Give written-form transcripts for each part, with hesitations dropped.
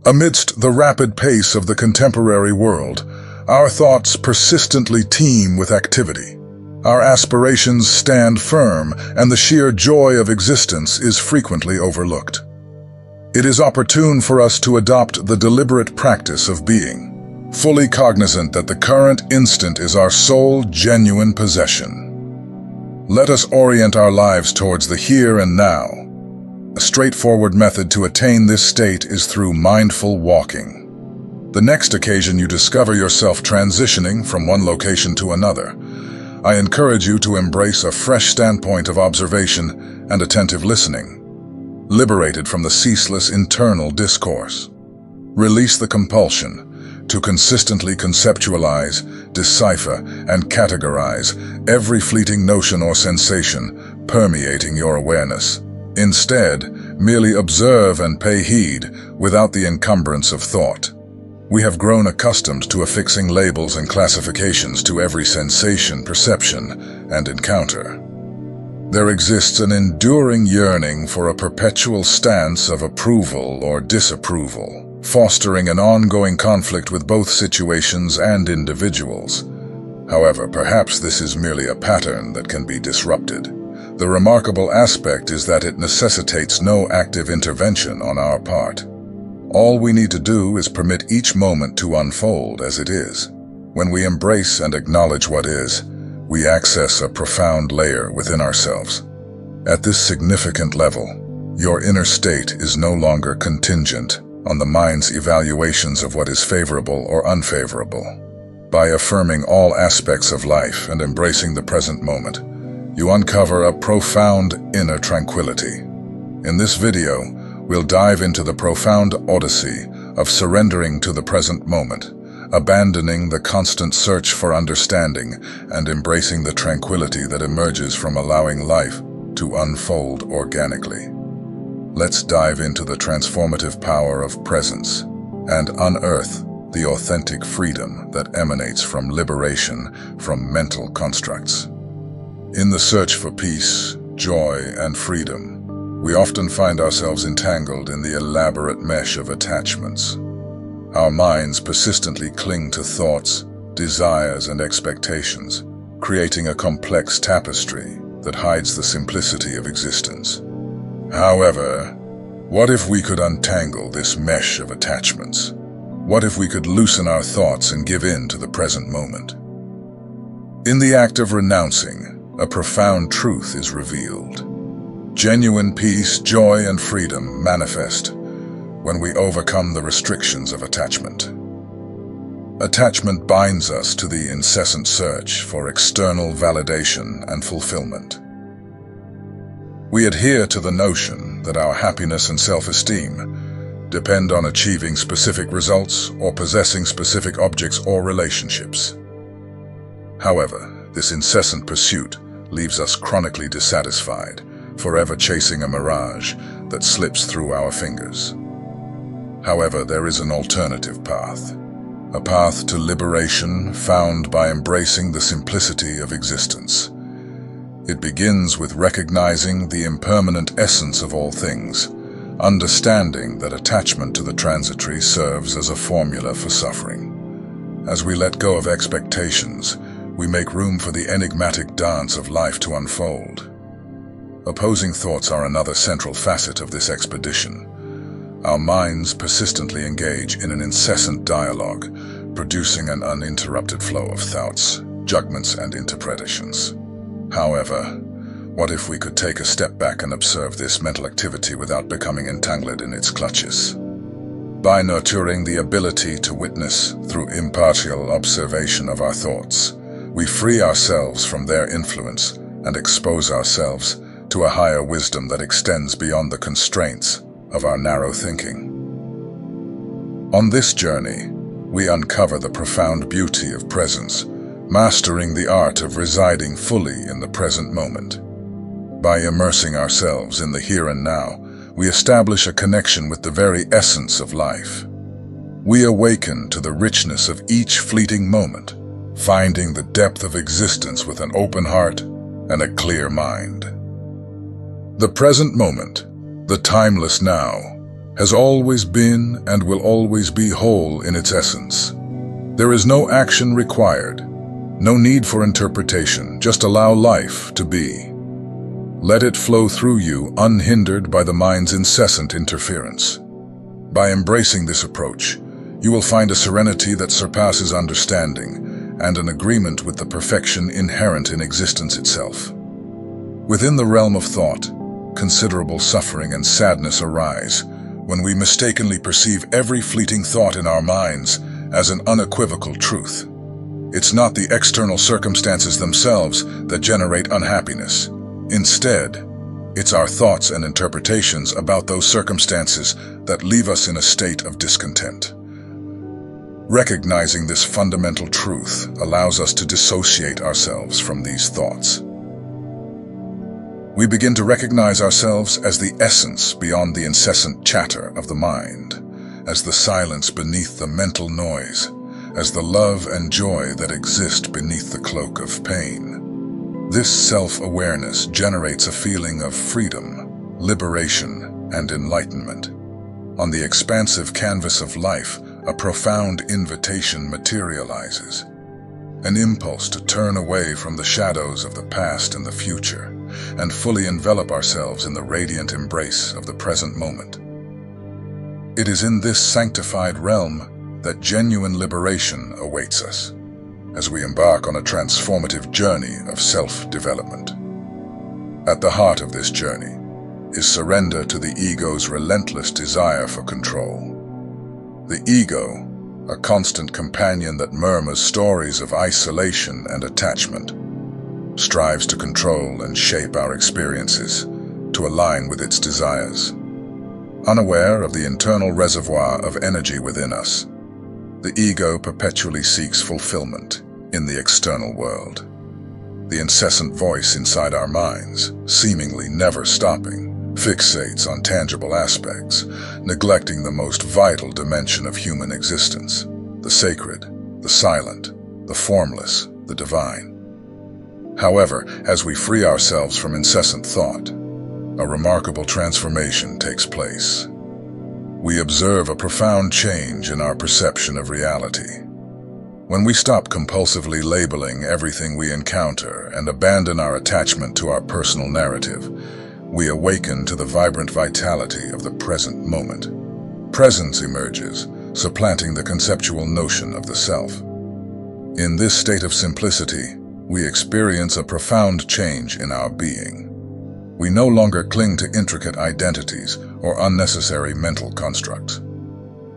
Amidst the rapid pace of the contemporary world, our thoughts persistently teem with activity. Our aspirations stand firm, and the sheer joy of existence is frequently overlooked. It is opportune for us to adopt the deliberate practice of being, fully cognizant that the current instant is our sole genuine possession. Let us orient our lives towards the here and now. A straightforward method to attain this state is through mindful walking. The next occasion you discover yourself transitioning from one location to another, I encourage you to embrace a fresh standpoint of observation and attentive listening, liberated from the ceaseless internal discourse. Release the compulsion to consistently conceptualize, decipher, and categorize every fleeting notion or sensation permeating your awareness. Instead, merely observe and pay heed without the encumbrance of thought. We have grown accustomed to affixing labels and classifications to every sensation, perception, and encounter. There exists an enduring yearning for a perpetual stance of approval or disapproval, fostering an ongoing conflict with both situations and individuals. However, perhaps this is merely a pattern that can be disrupted. The remarkable aspect is that it necessitates no active intervention on our part. All we need to do is permit each moment to unfold as it is. When we embrace and acknowledge what is, we access a profound layer within ourselves. At this significant level, your inner state is no longer contingent on the mind's evaluations of what is favorable or unfavorable. By affirming all aspects of life and embracing the present moment, you uncover a profound inner tranquility. In this video, we'll dive into the profound odyssey of surrendering to the present moment, abandoning the constant search for understanding, and embracing the tranquility that emerges from allowing life to unfold organically. Let's dive into the transformative power of presence and unearth the authentic freedom that emanates from liberation from mental constructs. In the search for peace, joy, and freedom, we often find ourselves entangled in the elaborate mesh of attachments. Our minds persistently cling to thoughts, desires, and expectations, creating a complex tapestry that hides the simplicity of existence. However, what if we could untangle this mesh of attachments? What if we could loosen our thoughts and give in to the present moment? In the act of renouncing, a profound truth is revealed. Genuine peace, joy, and freedom manifest when we overcome the restrictions of attachment. Attachment binds us to the incessant search for external validation and fulfillment. We adhere to the notion that our happiness and self-esteem depend on achieving specific results or possessing specific objects or relationships. However, this incessant pursuit leaves us chronically dissatisfied, forever chasing a mirage that slips through our fingers. However, there is an alternative path, a path to liberation found by embracing the simplicity of existence. It begins with recognizing the impermanent essence of all things, understanding that attachment to the transitory serves as a formula for suffering. As we let go of expectations, we make room for the enigmatic dance of life to unfold. Opposing thoughts are another central facet of this expedition. Our minds persistently engage in an incessant dialogue, producing an uninterrupted flow of thoughts, judgments, and interpretations. However, what if we could take a step back and observe this mental activity without becoming entangled in its clutches? By nurturing the ability to witness through impartial observation of our thoughts, we free ourselves from their influence and expose ourselves to a higher wisdom that extends beyond the constraints of our narrow thinking. On this journey, we uncover the profound beauty of presence, mastering the art of residing fully in the present moment. By immersing ourselves in the here and now, we establish a connection with the very essence of life. We awaken to the richness of each fleeting moment, finding the depth of existence with an open heart and a clear mind. The present moment, the timeless now, has always been and will always be whole in its essence. There is no action required, no need for interpretation, just allow life to be. Let it flow through you unhindered by the mind's incessant interference. By embracing this approach, you will find a serenity that surpasses understanding and an agreement with the perfection inherent in existence itself. Within the realm of thought, considerable suffering and sadness arise when we mistakenly perceive every fleeting thought in our minds as an unequivocal truth. It's not the external circumstances themselves that generate unhappiness. Instead, it's our thoughts and interpretations about those circumstances that leave us in a state of discontent. Recognizing this fundamental truth allows us to dissociate ourselves from these thoughts. We begin to recognize ourselves as the essence beyond the incessant chatter of the mind, as the silence beneath the mental noise, as the love and joy that exist beneath the cloak of pain. This self-awareness generates a feeling of freedom, liberation, and enlightenment. On the expansive canvas of life, a profound invitation materializes, an impulse to turn away from the shadows of the past and the future, and fully envelop ourselves in the radiant embrace of the present moment. It is in this sanctified realm that genuine liberation awaits us, as we embark on a transformative journey of self-development. At the heart of this journey is surrender to the ego's relentless desire for control. The ego, a constant companion that murmurs stories of isolation and attachment, strives to control and shape our experiences to align with its desires. Unaware of the internal reservoir of energy within us, the ego perpetually seeks fulfillment in the external world. The incessant voice inside our minds, seemingly never stopping, fixates on tangible aspects, neglecting the most vital dimension of human existence, the sacred, the silent, the formless, the divine. However, as we free ourselves from incessant thought, a remarkable transformation takes place. We observe a profound change in our perception of reality. When we stop compulsively labeling everything we encounter and abandon our attachment to our personal narrative, we awaken to the vibrant vitality of the present moment. Presence emerges, supplanting the conceptual notion of the self. In this state of simplicity, we experience a profound change in our being. We no longer cling to intricate identities or unnecessary mental constructs.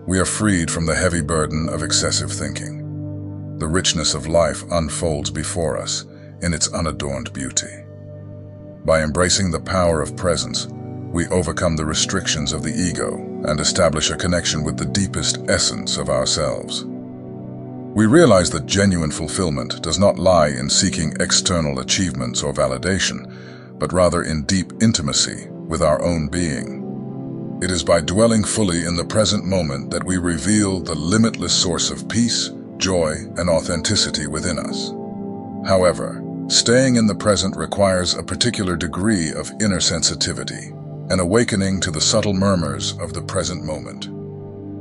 We are freed from the heavy burden of excessive thinking. The richness of life unfolds before us in its unadorned beauty. By embracing the power of presence, we overcome the restrictions of the ego and establish a connection with the deepest essence of ourselves. We realize that genuine fulfillment does not lie in seeking external achievements or validation, but rather in deep intimacy with our own being. It is by dwelling fully in the present moment that we reveal the limitless source of peace, joy, and authenticity within us. However, staying in the present requires a particular degree of inner sensitivity, an awakening to the subtle murmurs of the present moment.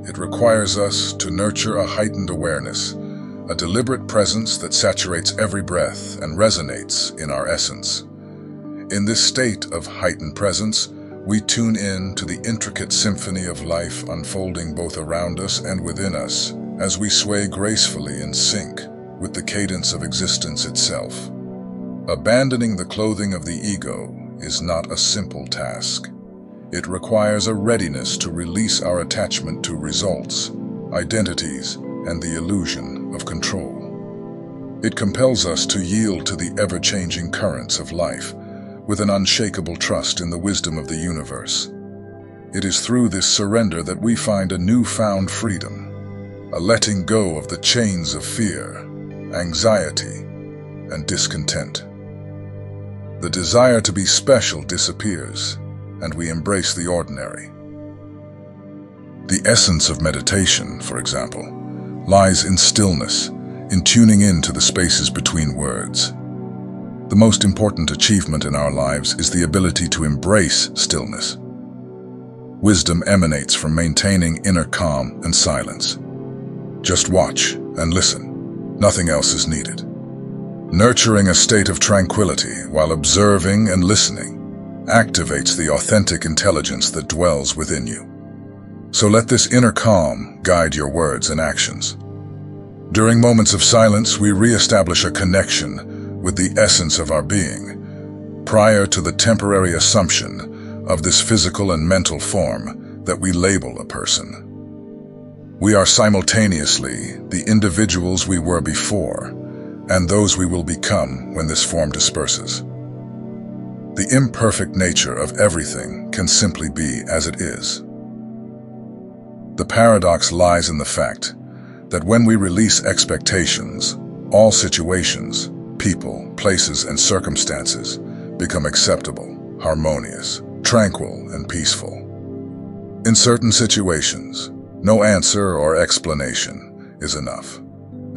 It requires us to nurture a heightened awareness, a deliberate presence that saturates every breath and resonates in our essence. In this state of heightened presence, we tune in to the intricate symphony of life unfolding both around us and within us, as we sway gracefully in sync with the cadence of existence itself. Abandoning the clothing of the ego is not a simple task. It requires a readiness to release our attachment to results, identities, and the illusion of control. It compels us to yield to the ever-changing currents of life, with an unshakable trust in the wisdom of the universe. It is through this surrender that we find a newfound freedom, a letting go of the chains of fear, anxiety, and discontent. The desire to be special disappears, and we embrace the ordinary. The essence of meditation, for example, lies in stillness, in tuning in to the spaces between words. The most important achievement in our lives is the ability to embrace stillness. Wisdom emanates from maintaining inner calm and silence. Just watch and listen. Nothing else is needed. Nurturing a state of tranquility while observing and listening activates the authentic intelligence that dwells within you. So let this inner calm guide your words and actions. During moments of silence, we re-establish a connection with the essence of our being, prior to the temporary assumption of this physical and mental form that we label a person. We are simultaneously the individuals we were before and those we will become when this form disperses. The imperfect nature of everything can simply be as it is. The paradox lies in the fact that when we release expectations, all situations, people, places, and circumstances become acceptable, harmonious, tranquil, and peaceful. In certain situations, no answer or explanation is enough.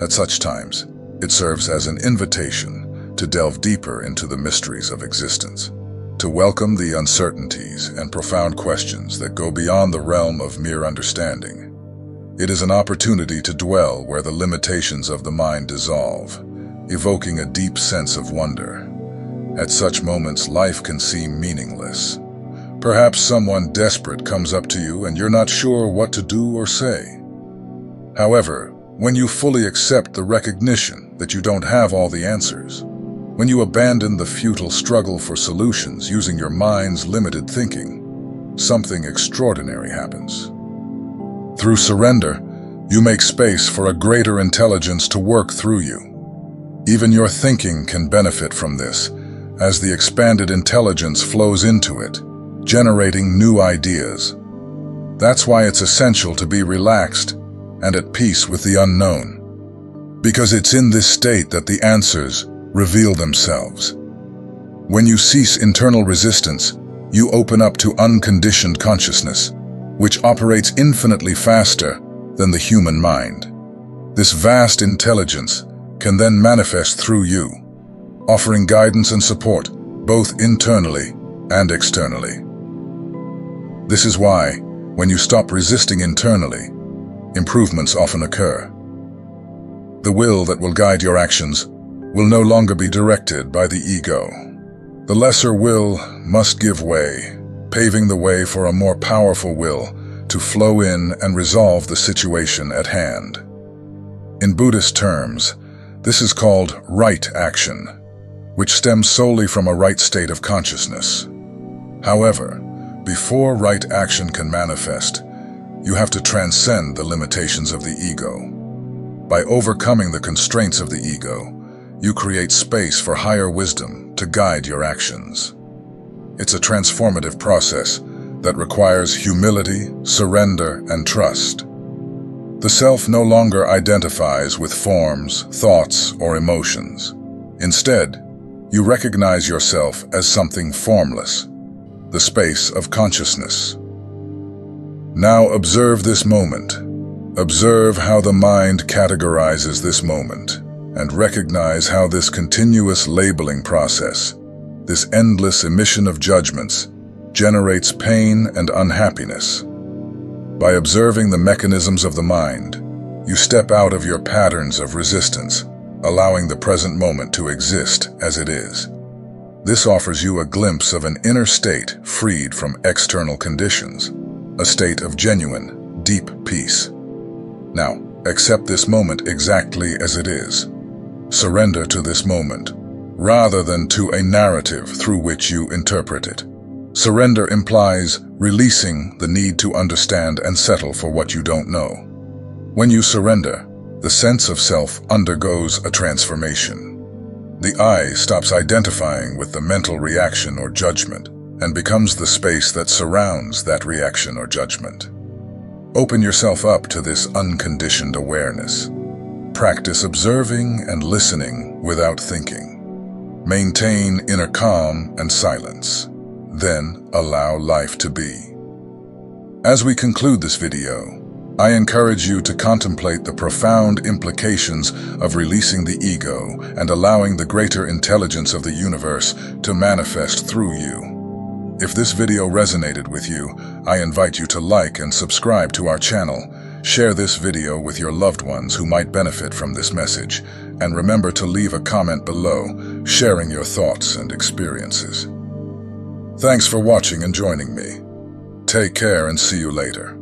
At such times, it serves as an invitation to delve deeper into the mysteries of existence, to welcome the uncertainties and profound questions that go beyond the realm of mere understanding. It is an opportunity to dwell where the limitations of the mind dissolve, evoking a deep sense of wonder. At such moments, life can seem meaningless. Perhaps someone desperate comes up to you and you're not sure what to do or say. However, when you fully accept the recognition that you don't have all the answers, when you abandon the futile struggle for solutions using your mind's limited thinking, something extraordinary happens. Through surrender, you make space for a greater intelligence to work through you. Even your thinking can benefit from this, as the expanded intelligence flows into it, generating new ideas. That's why it's essential to be relaxed and at peace with the unknown, because it's in this state that the answers reveal themselves. When you cease internal resistance, you open up to unconditioned consciousness, which operates infinitely faster than the human mind. This vast intelligence can then manifest through you, offering guidance and support both internally and externally. This is why, when you stop resisting internally, improvements often occur. The will that will guide your actions will no longer be directed by the ego. The lesser will must give way, paving the way for a more powerful will to flow in and resolve the situation at hand. In Buddhist terms, this is called right action, which stems solely from a right state of consciousness. However, before right action can manifest, you have to transcend the limitations of the ego. By overcoming the constraints of the ego, you create space for higher wisdom to guide your actions. It's a transformative process that requires humility, surrender, and trust. The self no longer identifies with forms, thoughts, or emotions. Instead, you recognize yourself as something formless, the space of consciousness. Now observe this moment. Observe how the mind categorizes this moment, and recognize how this continuous labeling process, this endless emission of judgments, generates pain and unhappiness. By observing the mechanisms of the mind, you step out of your patterns of resistance, allowing the present moment to exist as it is. This offers you a glimpse of an inner state freed from external conditions, a state of genuine, deep peace. Now, accept this moment exactly as it is. Surrender to this moment, rather than to a narrative through which you interpret it. Surrender implies releasing the need to understand and settle for what you don't know. When you surrender, the sense of self undergoes a transformation. The I stops identifying with the mental reaction or judgment and becomes the space that surrounds that reaction or judgment. Open yourself up to this unconditioned awareness. Practice observing and listening without thinking. Maintain inner calm and silence. Then allow life to be. As we conclude this video, I encourage you to contemplate the profound implications of releasing the ego and allowing the greater intelligence of the universe to manifest through you. If this video resonated with you, I invite you to like and subscribe to our channel. Share this video with your loved ones who might benefit from this message, and remember to leave a comment below, sharing your thoughts and experiences. Thanks for watching and joining me. Take care and see you later.